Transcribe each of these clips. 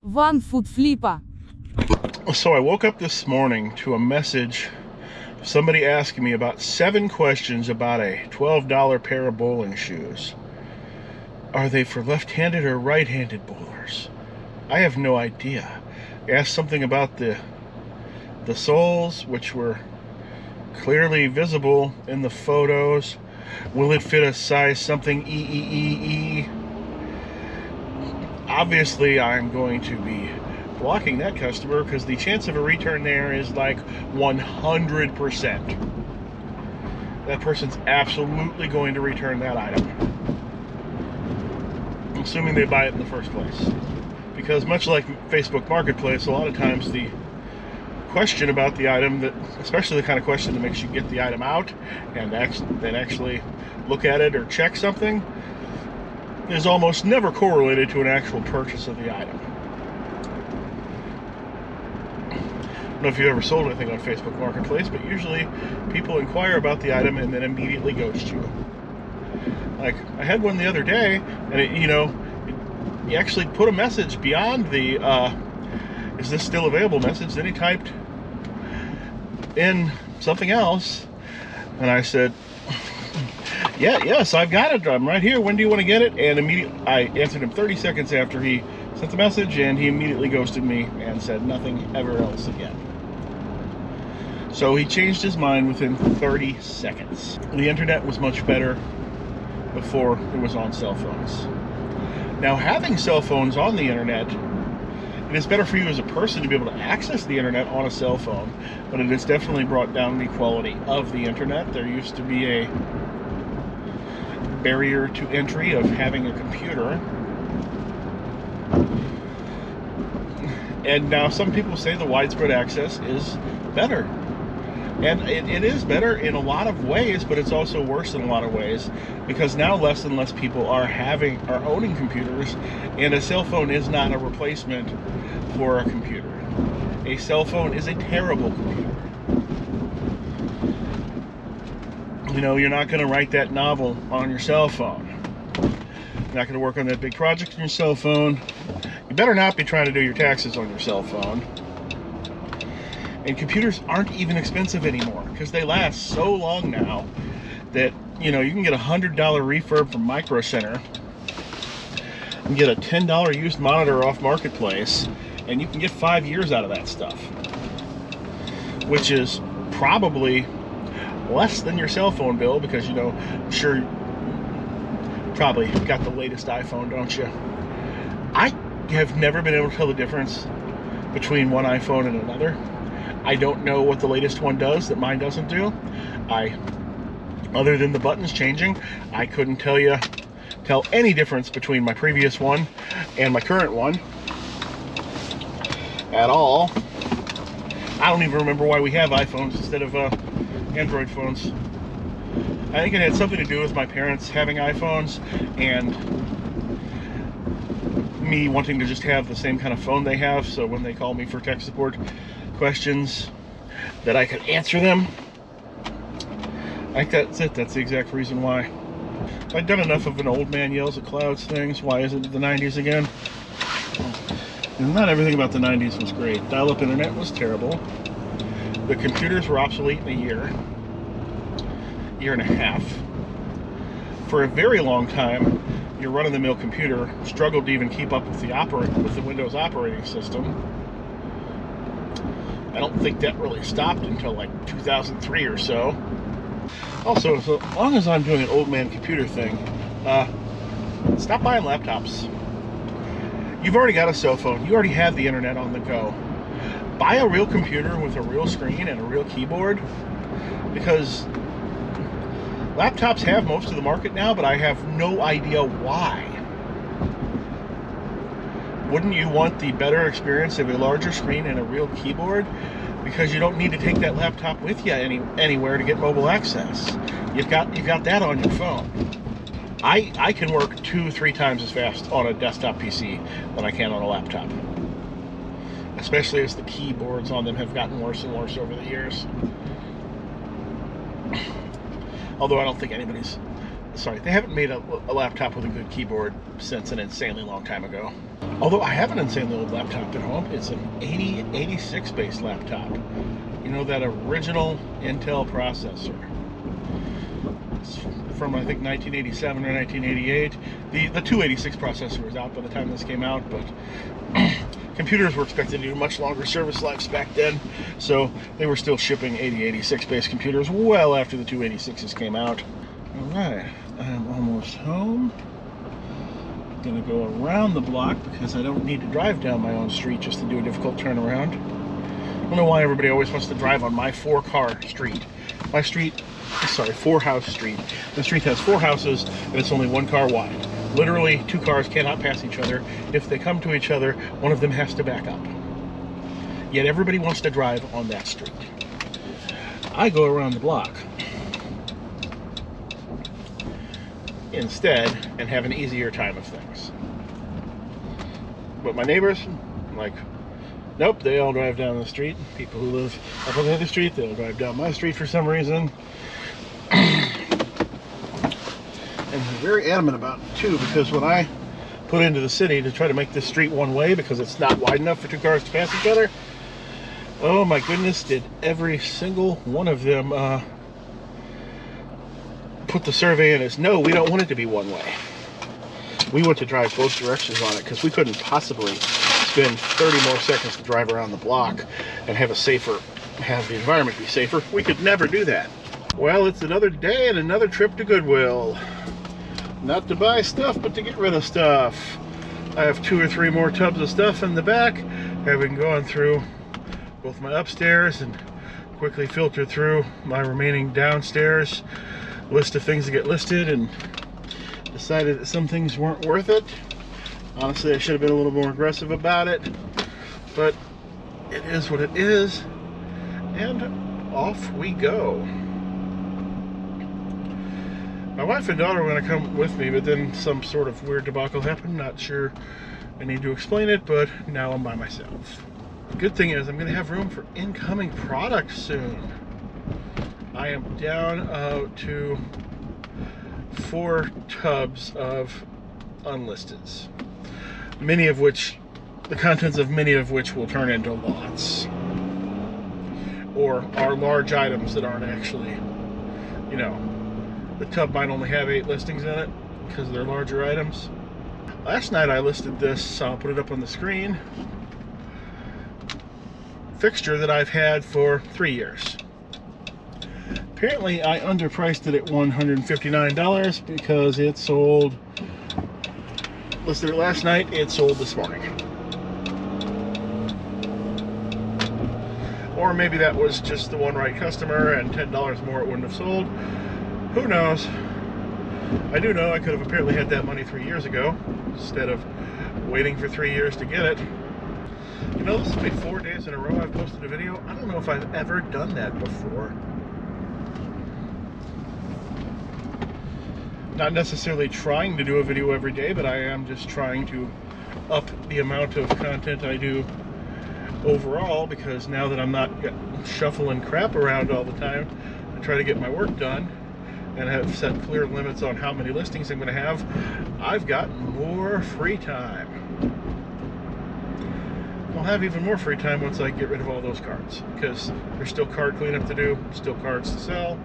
onefootflipper. So I woke up this morning to a message, somebody asking me about 7 questions about a $12 pair of bowling shoes. Are they for left-handed or right-handed bowlers? I have no idea. Asked something about the soles, which were clearly visible in the photos. Will it fit a size something E? Obviously, I'm going to be blocking that customer because the chance of a return there is like 100%. That person's absolutely going to return that item, assuming they buy it in the first place. Because much like Facebook Marketplace, a lot of times the question about the item, that, especially the kind of question that makes you get the item out and then actually look at it or check something, is almost never correlated to an actual purchase of the item. I don't know if you've ever sold anything on Facebook Marketplace, but usually people inquire about the item and then immediately ghost you. Like, I had one the other day, and you actually put a message beyond the is this still available message. Then he typed in something else, and I said, yes, I've got it, I'm right here, when do you want to get it? And immediately I answered him 30 seconds after he sent the message, and he immediately ghosted me and said nothing ever else again. So he changed his mind within 30 seconds. The internet was much better before it was on cell phones. Now, having cell phones on the internet, it is better for you as a person to be able to access the internet on a cell phone, but it has definitely brought down the quality of the internet. There used to be a barrier to entry of having a computer, and now some people say the widespread access is better, and it is better in a lot of ways, but it's also worse in a lot of ways, because now less and less people are owning computers, and a cell phone is not a replacement for a computer. A cell phone is a terrible computer. You're not going to write that novel on your cell phone. You're not going to work on that big project on your cell phone. You better not be trying to do your taxes on your cell phone. And computers aren't even expensive anymore because they last so long now that, you can get a $100 refurb from Micro Center and get a $10 used monitor off Marketplace, and you can get 5 years out of that stuff, which is probably less than your cell phone bill, because I'm sure probably got the latest iPhone, don't you? I have never been able to tell the difference between one iPhone and another. I don't know what the latest one does that mine doesn't do. Other than the buttons changing, I couldn't tell any difference between my previous one and my current one at all. I don't even remember why we have iPhones instead of Android phones. I think it had something to do with my parents having iPhones and me wanting to just have the same kind of phone they have, so when they call me for tech support questions that I could answer them. I think that's it. That's the exact reason why. I've done enough of an old man yells at clouds things. Why isn't it the 90s again? And not everything about the 90s was great. Dial-up internet was terrible. The computers were obsolete in a year and a half. For a very long time, your run-of-the-mill computer struggled to even keep up with the Windows operating system. I don't think that really stopped until like 2003 or so. Also, as long as I'm doing an old man computer thing, stop buying laptops. You've already got a cell phone. You already have the internet on the go. Buy a real computer with a real screen and a real keyboard, because laptops have most of the market now, but I have no idea why. Wouldn't you want the better experience of a larger screen and a real keyboard? Because you don't need to take that laptop with you anywhere to get mobile access. You've got that on your phone. I can work 2-3 times as fast on a desktop PC than I can on a laptop, especially as the keyboards on them have gotten worse and worse over the years. Although I don't think they haven't made a laptop with a good keyboard since an insanely long time ago. Although I have an insanely old laptop at home. It's an 8086 based laptop. You know, that original Intel processor. It's from, I think, 1987 or 1988. The 286 processor was out by the time this came out, but computers were expected to do much longer service lives back then, so they were still shipping 8086 based computers well after the 286s came out. Alright, I'm almost home. I'm gonna go around the block because I don't need to drive down my own street just to do a difficult turnaround. I don't know why everybody always wants to drive on my 4-car street. My street, sorry, 4-house street. The street has 4 houses and it's only 1 car wide. Literally, 2 cars cannot pass each other. If they come to each other, one of them has to back up. Yet everybody wants to drive on that street. I go around the block instead and have an easier time of things. But my neighbors, like, nope, they all drive down the street. People who live up on the other street, they'll drive down my street for some reason. And they're very adamant about it too, because when I put into the city to try to make this street one way because it's not wide enough for 2 cars to pass each other, oh my goodness, did every single one of them put the survey in as, no, we don't want it to be one way. We want to drive both directions on it because we couldn't possibly spend 30 more seconds to drive around the block and have the environment be safer. We could never do that. Well, it's another day and another trip to Goodwill. Not to buy stuff, but to get rid of stuff. I have 2 or 3 more tubs of stuff in the back, having gone through both my upstairs and quickly filtered through my remaining downstairs list of things to get listed, and decided that some things weren't worth it. Honestly, I should have been a little more aggressive about it, but it is what it is, and off we go. My wife and daughter were going to come with me, but then some sort of weird debacle happened. Not sure I need to explain it, but now I'm by myself. Good thing is I'm going to have room for incoming product soon. I am down to 4 tubs of unlisteds, many of which, the contents of many of which will turn into lots, or are large items that aren't actually, you know, the tub might only have 8 listings in it because they're larger items. Last night I listed this, I'll put it up on the screen, fixture that I've had for 3 years. Apparently I underpriced it at $159 because it sold, listed it last night, it sold this morning. Or maybe that was just the one right customer and $10 more it wouldn't have sold. Who knows? I do know I could have apparently had that money 3 years ago instead of waiting for 3 years to get it. You know, this will be 4 days in a row I've posted a video. I don't know if I've ever done that before. Not necessarily trying to do a video every day, but I am just trying to up the amount of content I do overall, because now that I'm not shuffling crap around all the time, I try to get my work done and have set clear limits on how many listings I'm going to have. I've got more free time. I'll have even more free time once I get rid of all those cards, because there's still card cleanup to do, still cards to sell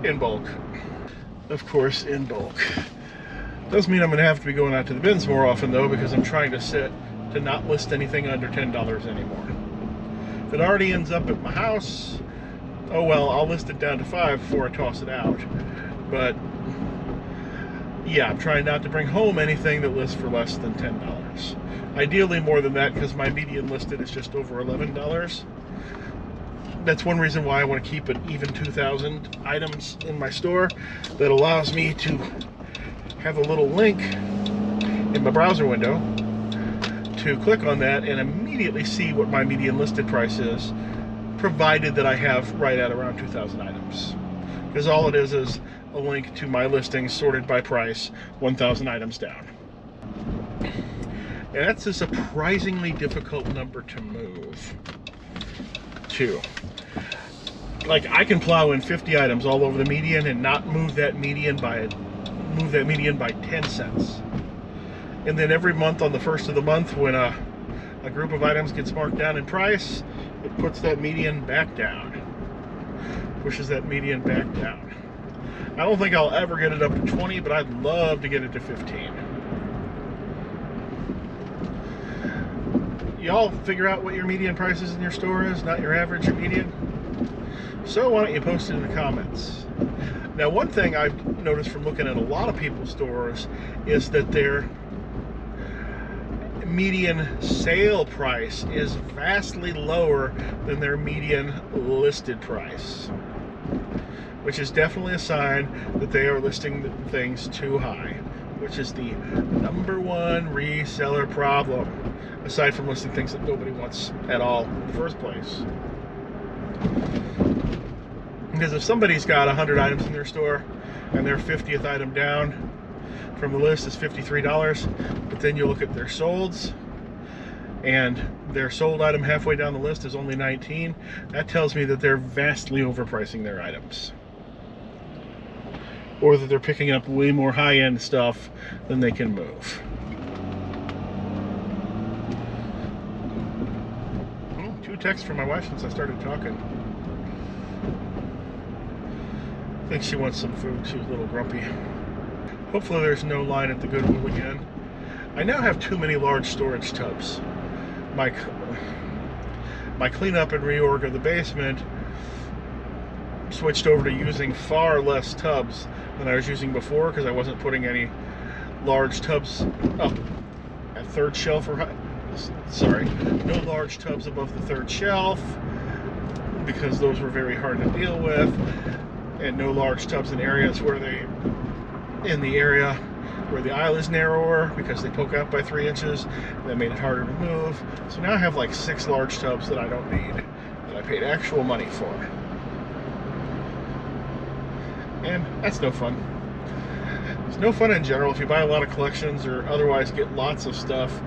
in bulk. Of course, in bulk. Does mean I'm going to have to be going out to the bins more often, though, because I'm trying to not list anything under $10 anymore. If it already ends up at my house, oh well, I'll list it down to 5 before I toss it out. But yeah, I'm trying not to bring home anything that lists for less than $10. Ideally more than that, because my median listed is just over $11. That's one reason why I want to keep an even 2,000 items in my store. That allows me to have a little link in my browser window to click on that and immediately see what my median listed price is, provided that I have right at around 2,000 items. Because all it is a link to my listings sorted by price, 1,000 items down. And that's a surprisingly difficult number to move to. Like, I can plow in 50 items all over the median and not move that median by 10 cents. And then every month on the first of the month, when a group of items gets marked down in price, it puts that median back down. Pushes that median back down. I don't think I'll ever get it up to 20, but I'd love to get it to 15. Y'all figure out what your median prices in your store is, not your average or median? So why don't you post it in the comments? Now, one thing I've noticed from looking at a lot of people's stores is that their median sale price is vastly lower than their median listed price, which is definitely a sign that they are listing things too high, which is the #1 reseller problem, aside from listing things that nobody wants at all in the first place. Because if somebody's got 100 items in their store and their 50th item down from the list is $53, but then you look at their solds and their sold item halfway down the list is only $19, that tells me that they're vastly overpricing their items, or that they're picking up way more high-end stuff than they can move. Two texts from my wife since I started talking. I think she wants some food. She was a little grumpy. Hopefully there's no line at the Goodwill again. I now have too many large storage tubs. My cleanup and reorg of the basement switched over to using far less tubs than I was using before, because I wasn't putting any large tubs up at third shelf, or sorry, no large tubs above the third shelf, because those were very hard to deal with, and no large tubs in areas where the aisle is narrower, because they poke out by 3 inches. That made it harder to move. So now I have like 6 large tubs that I don't need, that I paid actual money for. And that's no fun. It's no fun in general. If you buy a lot of collections or otherwise get lots of stuff,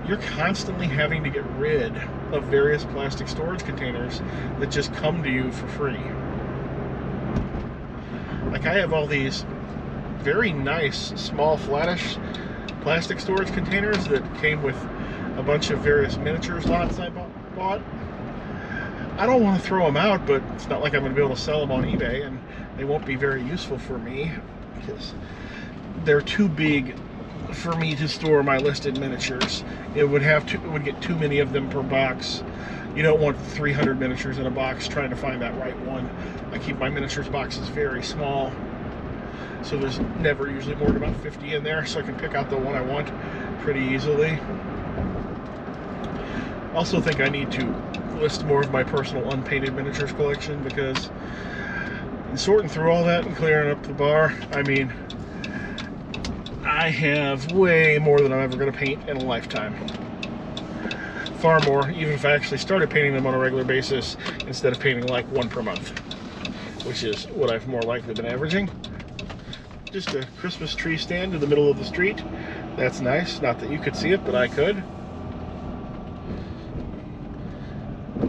you're constantly having to get rid of various plastic storage containers that just come to you for free. Like, I have all these very nice, small, flattish plastic storage containers that came with a bunch of various miniatures lots I bought. I don't want to throw them out, but it's not like I'm going to be able to sell them on eBay, and they won't be very useful for me because they're too big for me to store my listed miniatures. It would get too many of them per box. You don't want 300 miniatures in a box trying to find that right one. I keep my miniatures boxes very small, so there's never usually more than about 50 in there, so I can pick out the one I want pretty easily. I also think I need to list more of my personal unpainted miniatures collection, because in sorting through all that and clearing up the bar, I mean, I have way more than I'm ever going to paint in a lifetime. Far more, even if I actually started painting them on a regular basis instead of painting like 1 per month, which is what I've more likely been averaging. Just a Christmas tree stand in the middle of the street. That's nice. Not that you could see it, but I could.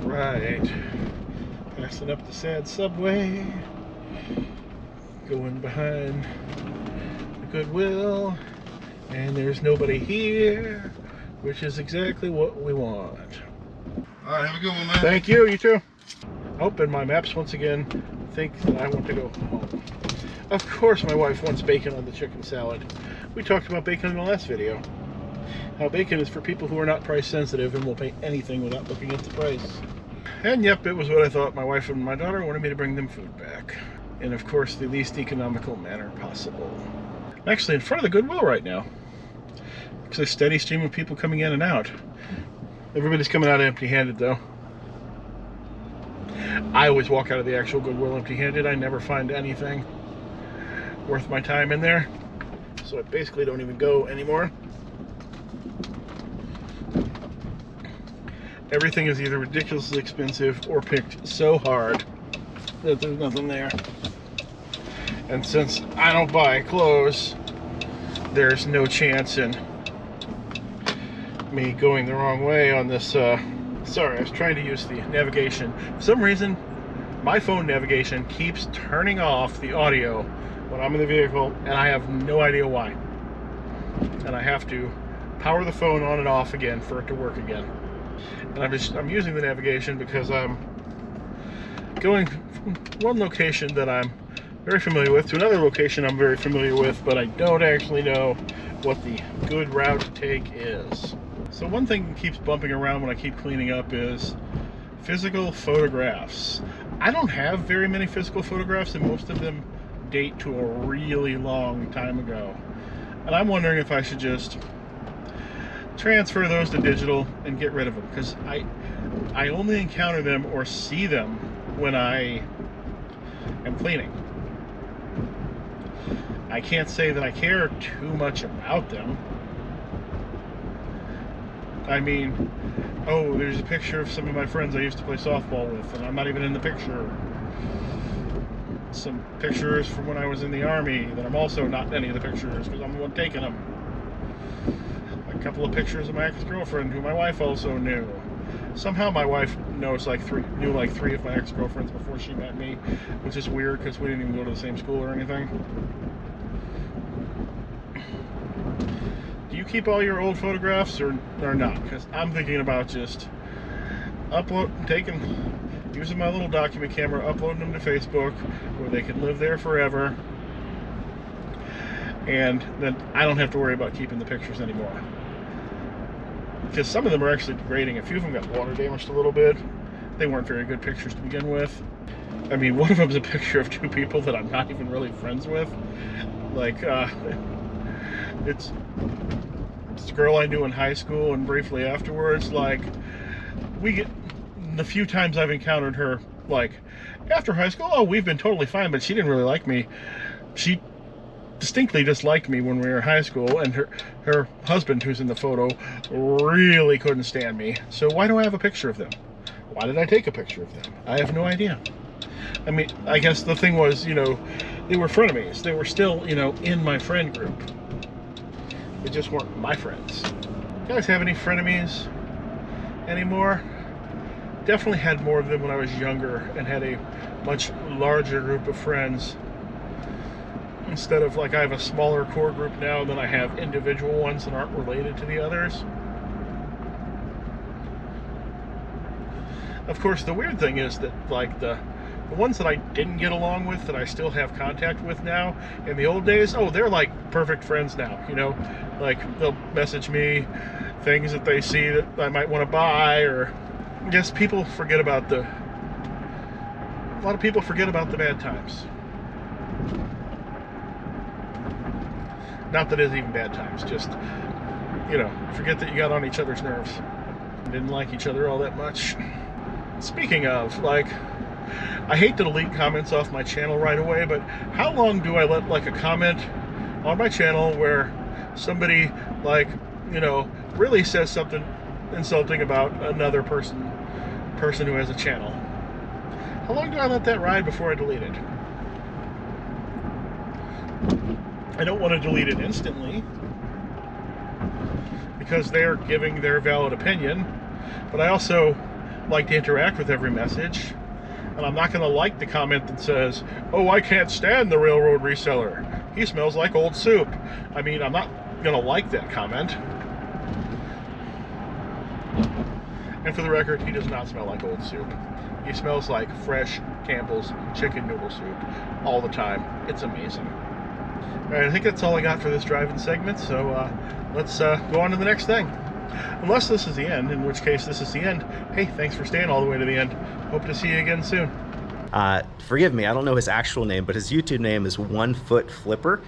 Right. Passing up the sad subway. Going behind the Goodwill. And there's nobody here, which is exactly what we want. Alright, have a good one, man. Thank you, you too. Oh, and my maps once again think that I want to go home. Of course my wife wants bacon on the chicken salad. We talked about bacon in the last video. How bacon is for people who are not price sensitive and will pay anything without looking at the price. And yep, it was what I thought. My wife and my daughter wanted me to bring them food back. In, of course, the least economical manner possible. I'm actually in front of the Goodwill right now. It's a steady stream of people coming in and out. Everybody's coming out empty-handed, though. I always walk out of the actual Goodwill empty-handed. I never find anything worth my time in there, so I basically don't even go anymore. Everything is either ridiculously expensive or picked so hard that there's nothing there. And since I don't buy clothes, there's no chance in me going the wrong way on this. Sorry, I was trying to use the navigation. For some reason, my phone navigation keeps turning off the audio when I'm in the vehicle, and I have no idea why. And I have to power the phone on and off again for it to work again. And I'm using the navigation because I'm going from one location that I'm very familiar with to another location I'm very familiar with, but I don't actually know what the good route to take is. So one thing that keeps bumping around when I keep cleaning up is physical photographs. I don't have very many physical photographs, and most of them date to a really long time ago. And I'm wondering if I should just transfer those to digital and get rid of them, because I only encounter them or see them when I am cleaning. I can't say that I care too much about them. I mean, oh, there's a picture of some of my friends I used to play softball with, and I'm not even in the picture. Some pictures from when I was in the Army that I'm also not in any of the pictures because I'm the one taking them. A couple of pictures of my ex-girlfriend who my wife also knew. Somehow my wife knew like three of my ex-girlfriends before she met me, which is weird because we didn't even go to the same school or anything. Do you keep all your old photographs or not? Because I'm thinking about just using my little document camera, uploading them to Facebook where they can live there forever, and then I don't have to worry about keeping the pictures anymore. Because some of them are actually degrading. A few of them got water damaged a little bit. They weren't very good pictures to begin with. I mean, one of them is a picture of two people that I'm not even really friends with. Like, it's a girl I knew in high school, and briefly afterwards, like, the few times I've encountered her, like, after high school, oh, we've been totally fine, but she didn't really like me. She distinctly disliked me when we were in high school, and her husband, who's in the photo, really couldn't stand me. So why do I have a picture of them? Why did I take a picture of them? I have no idea. I mean, I guess the thing was, you know, they were frenemies. They were still, you know, in my friend group. They just weren't my friends. You guys have any frenemies anymore? Definitely had more of them when I was younger and had a much larger group of friends. Instead of, like, I have a smaller core group now than I have individual ones that aren't related to the others. Of course, the weird thing is that, like, the ones that I didn't get along with that I still have contact with now, in the old days, oh, they're like perfect friends now, you know? Like, they'll message me things that they see that I might want to buy, or I guess people forget about a lot of people forget about the bad times. Not that it's even bad times, just, you know, forget that you got on each other's nerves. Didn't like each other all that much. Speaking of, like, I hate to delete comments off my channel right away, but how long do I let, like, a comment on my channel where somebody, like, you know, really says something insulting about another person who has a channel? How long do I let that ride before I delete it? I don't want to delete it instantly because they're giving their valid opinion, but I also like to interact with every message, and I'm not going to like the comment that says, oh, I can't stand the railroad reseller. He smells like old soup. I mean, I'm not going to like that comment. And for the record, he does not smell like old soup. He smells like fresh Campbell's chicken noodle soup all the time. It's amazing. All right, I think that's all I got for this driving segment, so let's go on to the next thing. Unless this is the end, in which case this is the end. Hey, thanks for staying all the way to the end. Hope to see you again soon. Forgive me, I don't know his actual name, but his YouTube name is onefootflipper.